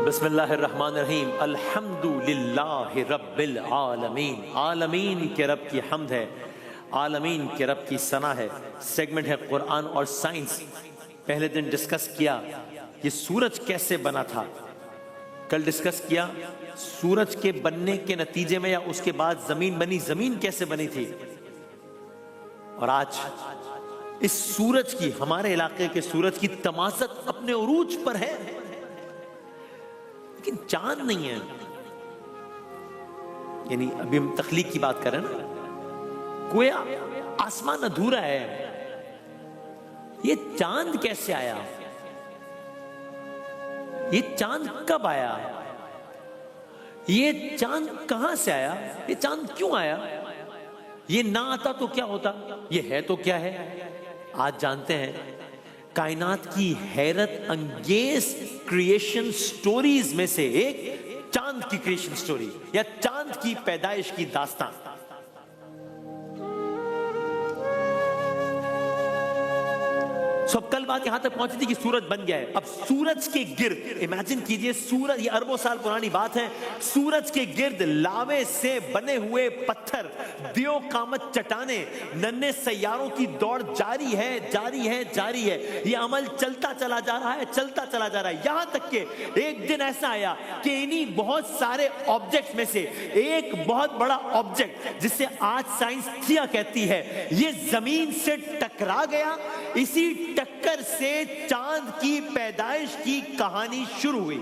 بسم اللہ الرحمن الرحیم۔ الحمد للہ رب العالمین، عالمین کے رب کی حمد ہے، عالمین کے رب کی ثنا ہے۔ سیگمنٹ ہے قرآن اور سائنس۔ پہلے دن ڈسکس کیا کہ سورج کیسے بنا تھا، کل ڈسکس کیا سورج کے بننے کے نتیجے میں یا اس کے بعد زمین بنی، زمین کیسے بنی تھی، اور آج اس سورج کی، ہمارے علاقے کے سورج کی تمازت اپنے عروج پر ہے، لیکن چاند نہیں ہے۔ یعنی ابھی ہم تخلیق کی بات کریں نا، گویا آسمان ادھورا ہے، یہ چاند کیسے آیا، یہ چاند کب آیا، یہ چاند کہاں سے آیا، یہ چاند کیوں آیا، یہ نہ آتا تو کیا ہوتا، یہ ہے تو کیا ہے۔ آج جانتے ہیں کائنات کی حیرت انگیز کریشن سٹوریز میں سے ایک چاند کی کریشن سٹوری یا چاند کی پیدائش کی داستان۔ اب کل بات یہاں تک پہنچی تھی کہ سورج بن گیا ہے۔ اب سورج کے گرد امیجن کیجئے، سورج، یہ اربوں سال پرانی بات ہے، سورج کے گرد لاوے سے بنے ہوئے پتھر، دیو قامت چٹانیں، ننھے سیاروں کی دوڑ جاری ہے جاری ہے جاری ہے۔ یہ عمل چلتا چلا جا رہا ہے، چلتا چلا جا رہا ہے، یہاں تک کہ ایک دن ایسا آیا کہ انہی بہت سارے آبجیکٹس میں سے ایک بہت بڑا آبجیکٹ جسے آج سائنس تھیا کہتی ہے، یہ زمین سے ٹکرا گیا۔ اسی ٹکر سے چاند کی پیدائش کی کہانی شروع ہوئی۔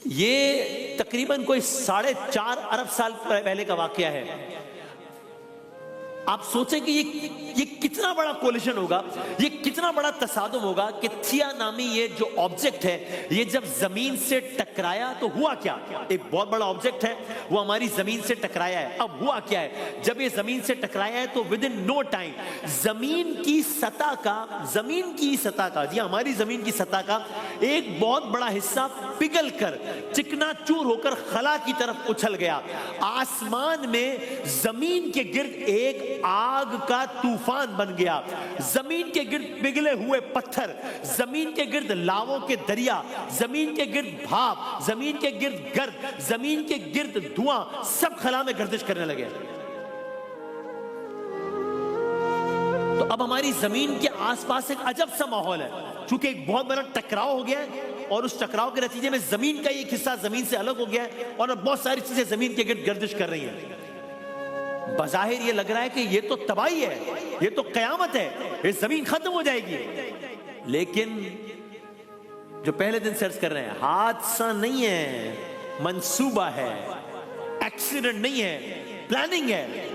یہ تقریباً کوئی 4.5 ارب سال پہلے کا واقعہ ہے۔ آپ سوچیں کہ یہ کتنا بڑا کولیشن ہوگا، یہ کتنا بڑا تصادم ہوگا کہ تھیا نامی یہ جو آبجیکٹ ہے، یہ جب زمین سے ٹکرایا تو ہوا کیا؟ ایک بہت بڑا آبجیکٹ ہے، وہ ہماری زمین سے ٹکرایا ہے۔ اب ہوا کیا ہے؟ جب یہ زمین سے ٹکرایا ہے تو ودن نو ٹائم زمین کی سطح کا جی ہماری زمین کی سطح کا ایک بہت بڑا حصہ پگھل کر چکنا چور ہو کر خلا کی طرف اچھل گیا۔ آسمان میں زمین کے گرد ایک آگ کا طوفان بن گیا۔ زمین کے گرد پگھلے ہوئے پتھر، زمین کے گرد لاووں کے دریا، زمین کے گرد بھاپ، زمین کے گرد گرد، زمین کے گرد دھواں، سب خلا میں گردش کرنے لگے۔ تو اب ہماری زمین کے آس پاس ایک عجب سا ماحول ہے، چونکہ ایک بہت بڑا ٹکراؤ ہو گیا ہے اور اس ٹکراؤ کے نتیجے میں زمین کا ایک حصہ زمین سے الگ ہو گیا ہے اور اب بہت ساری چیزیں زمین کے گرد گردش کر رہی ہیں۔ بظاہر یہ لگ رہا ہے کہ یہ تو تباہی ہے، یہ تو قیامت ہے، یہ زمین ختم ہو جائے گی۔ لیکن جو پہلے دن سرچ کر رہے ہیں، حادثہ نہیں ہے، منصوبہ ہے، ایکسیڈنٹ نہیں ہے، پلاننگ ہے۔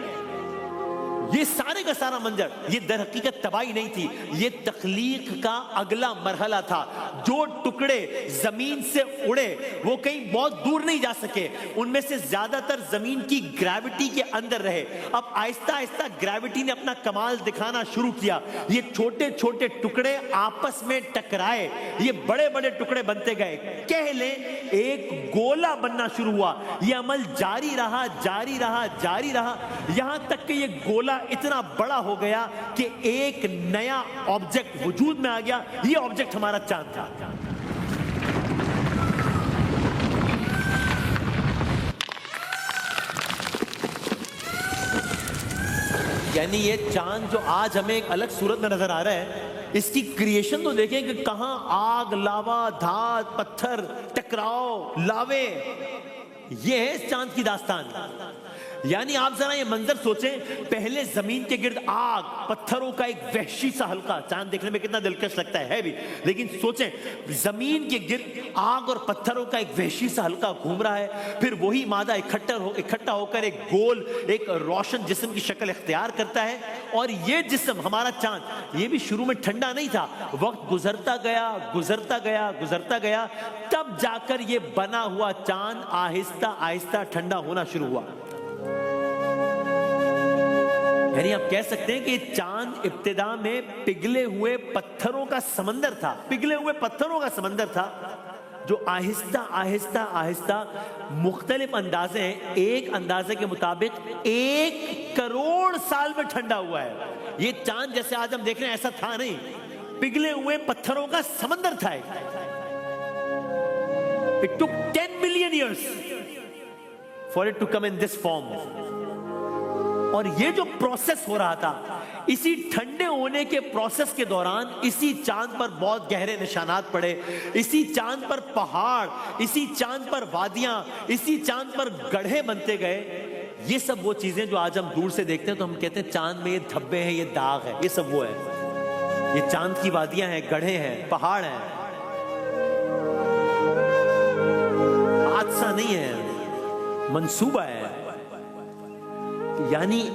یہ سارے کا سارا منظر، یہ در حقیقت تباہی نہیں تھی، یہ تخلیق کا اگلا مرحلہ تھا۔ جو ٹکڑے زمین سے اڑے وہ کہیں بہت دور نہیں جا سکے، ان میں سے زیادہ تر زمین کی گریوٹی کے اندر رہے۔ اب آہستہ آہستہ گریوٹی نے اپنا کمال دکھانا شروع کیا، یہ چھوٹے چھوٹے ٹکڑے آپس میں ٹکرائے، یہ بڑے بڑے ٹکڑے بنتے گئے، کہہ لیں ایک گولا بننا شروع ہوا۔ یہ عمل جاری رہا جاری رہا جاری رہا، یہاں تک کہ یہ گولا اتنا بڑا ہو گیا کہ ایک نیا آبجیکٹ وجود میں آ گیا۔ یہ آبجیکٹ ہمارا چاند تھا۔ یعنی یہ چاند جو آج ہمیں ایک الگ صورت میں نظر آ رہا ہے، اس کی کریشن تو دیکھیں کہ کہاں آگ، لاوا، دھات، پتھر، ٹکراؤ، لاوے، یہ ہے اس چاند کی داستان۔ یعنی آپ ذرا یہ منظر سوچیں، پہلے زمین کے گرد آگ، پتھروں کا ایک وحشی سا حلقہ، چاند دیکھنے میں کتنا دلکش لگتا ہے بھی، لیکن سوچیں زمین کے گرد آگ اور پتھروں کا ایک وحشی سا حلقہ گھوم رہا ہے، پھر وہی مادہ اکٹھا ہو کر ایک گول، ایک روشن جسم کی شکل اختیار کرتا ہے، اور یہ جسم ہمارا چاند، یہ بھی شروع میں ٹھنڈا نہیں تھا، وقت گزرتا گیا گزرتا گیا گزرتا گیا، تب جا کر یہ بنا ہوا چاند آہستہ آہستہ ٹھنڈا ہونا شروع ہوا۔ یعنی آپ کہہ سکتے ہیں کہ چاند ابتدا میں پگھلے ہوئے پتھروں کا سمندر تھا، پگھلے ہوئے پتھروں کا سمندر تھا، جو آہستہ آہستہ آہستہ مختلف اندازے ہیں، ایک اندازے کے مطابق 1 کروڑ سال میں ٹھنڈا ہوا ہے۔ یہ چاند جیسے آج ہم دیکھ رہے ہیں ایسا تھا نہیں، پگھلے ہوئے پتھروں کا سمندر تھا۔ It took 10 million years for it to come in this form. اور یہ جو پروسیس ہو رہا تھا، اسی ٹھنڈے ہونے کے پروسیس کے دوران اسی چاند پر بہت گہرے نشانات پڑے، اسی چاند پر پہاڑ، اسی چاند پر وادیاں، اسی چاند پر گڑھے بنتے گئے۔ یہ سب وہ چیزیں جو آج ہم دور سے دیکھتے ہیں تو ہم کہتے ہیں چاند میں یہ دھبے ہیں، یہ داغ ہے، یہ سب وہ ہے۔ یہ چاند کی وادیاں ہیں، گڑھے ہیں، پہاڑ ہیں۔ حادثہ نہیں ہے، منصوبہ ہے۔ یعنی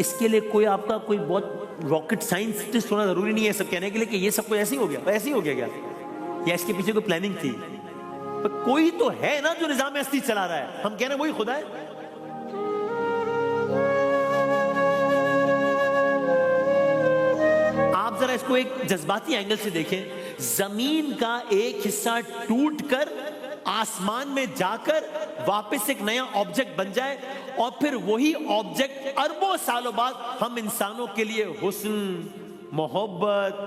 اس کے لیے کوئی آپ کا کوئی بہت راکٹ سائنسسٹ ہونا ضروری نہیں ہے سب کہنے کے لیے کہ یہ سب کچھ ایسے ہی ہو گیا، ایسے ہی ہو گیا کیا، یا اس کے پیچھے کوئی پلاننگ تھی؟ کوئی تو ہے نا جو نظام ہستی چلا رہا ہے، ہم کہہ رہے ہیں وہی خدا ہے۔ آپ ذرا اس کو ایک جذباتی اینگل سے دیکھیں، زمین کا ایک حصہ ٹوٹ کر آسمان میں جا کر واپس ایک نیا آبجیکٹ بن جائے، اور پھر وہی آبجیکٹ اربوں سالوں بعد ہم انسانوں کے لیے حسن، محبت،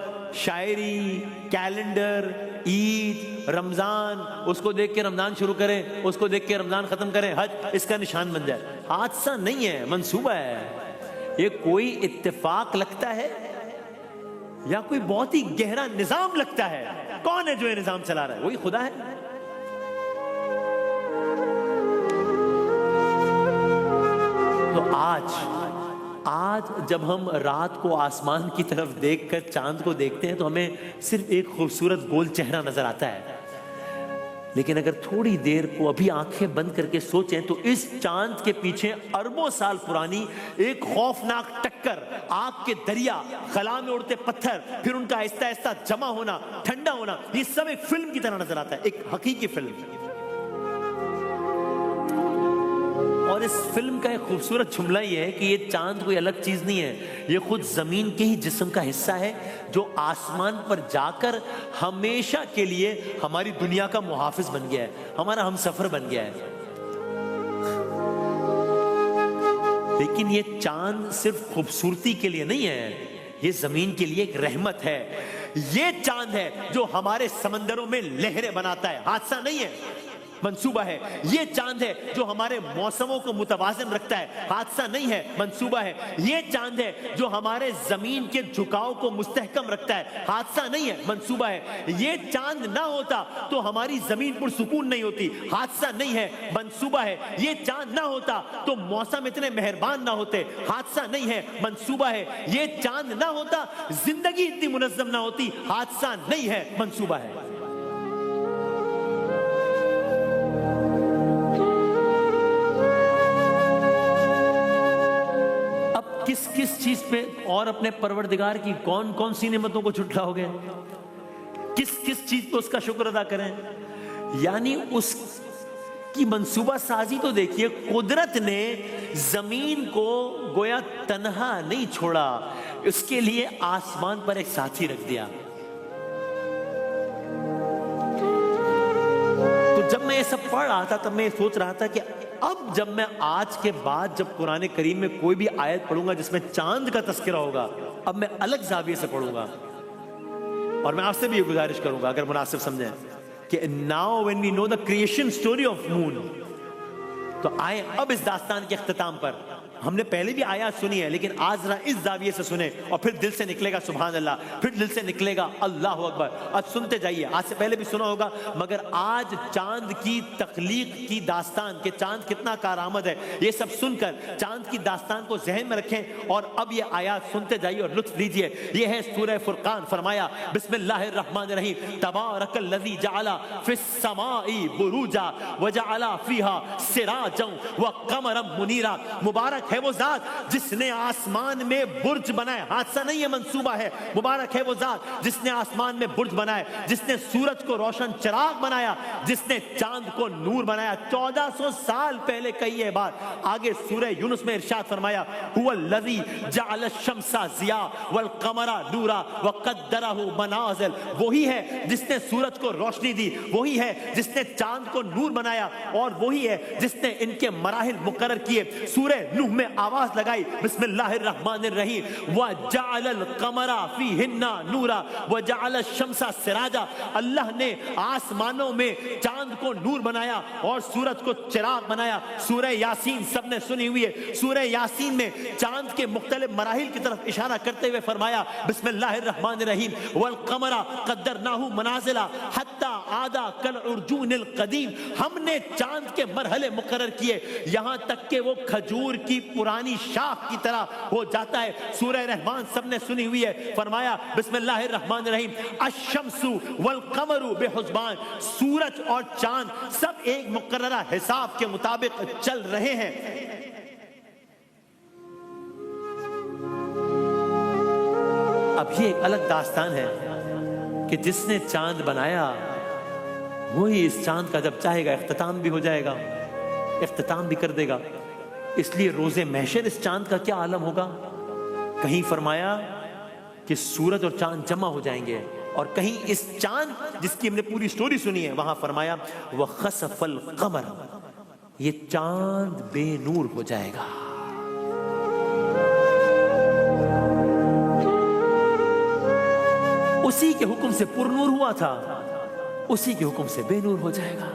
شاعری، کیلنڈر، عید، رمضان، اس کو دیکھ کے رمضان شروع کریں، اس کو دیکھ کے رمضان ختم کریں، حج اس کا نشان بن جائے۔ حادثہ نہیں ہے، منصوبہ ہے۔ یہ کوئی اتفاق لگتا ہے یا کوئی بہت ہی گہرا نظام لگتا ہے؟ کون ہے جو یہ نظام چلا رہا ہے؟ وہی خدا ہے۔ تو آج جب ہم رات کو آسمان کی طرف دیکھ کر چاند کو دیکھتے ہیں تو ہمیں صرف ایک خوبصورت گول چہرہ نظر آتا ہے، لیکن اگر تھوڑی دیر کو ابھی آنکھیں بند کر کے سوچیں تو اس چاند کے پیچھے اربوں سال پرانی ایک خوفناک ٹکر، آگ کے دریا، خلا میں اڑتے پتھر، پھر ان کا آہستہ آہستہ جمع ہونا، ٹھنڈا ہونا، یہ سب ایک فلم کی طرح نظر آتا ہے، ایک حقیقی فلم۔ اور اس فلم کا ایک خوبصورت جملہ یہ ہے کہ یہ چاند کوئی الگ چیز نہیں ہے، یہ خود زمین کے ہی جسم کا حصہ ہے جو آسمان پر جا کر ہمیشہ کے لیے ہماری دنیا کا محافظ بن گیا ہے، ہمارا ہم سفر بن گیا ہے۔ لیکن یہ چاند صرف خوبصورتی کے لیے نہیں ہے، یہ زمین کے لیے ایک رحمت ہے۔ یہ چاند ہے جو ہمارے سمندروں میں لہریں بناتا ہے، حادثہ نہیں ہے، منصوبہ ہے۔ یہ چاند ہے جو ہمارے موسموں کو متوازن رکھتا ہے، حادثہ نہیں ہے، منصوبہ ہے۔ یہ چاند ہے جو ہمارے زمین کے جھکاؤ کو مستحکم رکھتا ہے، حادثہ نہیں ہے، منصوبہ ہے۔ یہ چاند نہ ہوتا تو ہماری زمین پرسکون نہیں ہوتی، حادثہ نہیں ہے، منصوبہ ہے۔ یہ چاند نہ ہوتا تو موسم اتنے مہربان نہ ہوتے، حادثہ نہیں ہے، منصوبہ ہے۔ یہ چاند نہ ہوتا زندگی اتنی منظم نہ ہوتی، حادثہ نہیں ہے، منصوبہ ہے۔ کس چیز پہ اور اپنے پروردگار کی کون کون سی نعمتوں کو جھٹلاؤ گے؟ کس چیز پہ اس کا شکر ادا کریں؟ یعنی اس کی منصوبہ سازی تو دیکھیے، قدرت نے زمین کو گویا تنہا نہیں چھوڑا، اس کے لیے آسمان پر ایک ساتھی رکھ دیا۔ تو جب میں یہ سب پڑھ رہا تھا تب میں یہ سوچ رہا تھا کہ اب جب میں آج کے بعد جب قرآن کریم میں کوئی بھی آیت پڑھوں گا جس میں چاند کا تذکرہ ہوگا، اب میں الگ زاویے سے پڑھوں گا، اور میں آپ سے بھی یہ گزارش کروں گا اگر مناسب سمجھیں کہ now when we know the creation story of moon، تو آئیں اب اس داستان کے اختتام پر۔ ہم نے پہلے بھی آیات سنی ہے لیکن آج ذرا اس زاویے سے سنیں، اور پھر دل سے نکلے گا سبحان اللہ، پھر دل سے نکلے گا اللہ اکبر۔ آج سنتے جائیے، آج سے پہلے بھی سنا ہوگا، مگر آج چاند کی تخلیق کی داستان کہ چاند کتنا کارآمد ہے، یہ سب سن کر چاند کی داستان کو ذہن میں رکھیں، اور اب یہ آیات سنتے جائیے اور لطف لیجیے۔ یہ ہے سورہ فرقان، فرمایا بسم اللہ الرحمن الرحیم، تبارک الذی جعل فی السماء بروجا وجعل فیہا سراجا وقمرا منیرا۔ مبارک مبارک ہے وہ ذات جس نے آسمان میں برج بنائے، حادثہ نہیں ہے منصوبہ ہے، مبارک ہے وہ ذات جس نے آسمان میں برج بنائے، جس نے سورج کو روشن چراغ بنایا، جس نے چاند کو نور بنایا۔ 1400 سال پہلے کہی ہے بات۔ آگے سورہ یونس میں ارشاد فرمایا هو الذی جعل الشمس ضیاء والقمر نورا وقدرہ منازل، وہی ہے جس نے سورج کو روشنی دی، وہی ہے جس نے چاند کو نور بنایا، اور وہی ہے جس نے ان کے مراحل مقرر کیے۔ سورہ نوح میں آواز لگائی بسم اللہ الرحمن الرحیم وجعل القمر فیہن نورا وجعل الشمس سراجا، اللہ نے آسمانوں میں چاند کو نور بنایا اور سورج کو چراغ بنایا۔ سورہ یاسین سب نے سنی ہوئی ہے، سورہ یاسین میں چاند کے مختلف مراحل کی طرف اشارہ کرتے ہوئے فرمایا بسم اللہ الرحمن الرحیم والقمر قدرناہ منازل حتی عاد کالعرجون القدیم، ہم نے چاند کے مرحلے مقرر کیے یہاں تک کہ وہ کھجور کی پرانی شاخ کی طرح ہو جاتا ہے۔ سورہ رحمان سب نے سنی ہوئی ہے، فرمایا بسم اللہ الرحمن الرحیم الشمس والقمر بحسبان، سورج اور چاند سب ایک مقررہ حساب کے مطابق چل رہے ہیں۔ اب یہ ایک الگ داستان ہے کہ جس نے چاند بنایا وہی اس چاند کا جب چاہے گا اختتام بھی ہو جائے گا، اختتام بھی کر دے گا۔ اس لیے روز محشر اس چاند کا کیا عالم ہوگا؟ کہیں فرمایا کہ سورج اور چاند جمع ہو جائیں گے، اور کہیں اس چاند جس کی ہم نے پوری سٹوری سنی ہے وہاں فرمایا وَخَسَفَ الْقَمَرَ، یہ چاند بے نور ہو جائے گا۔ اسی کے حکم سے پر نور ہوا تھا، اسی کے حکم سے بے نور ہو جائے گا۔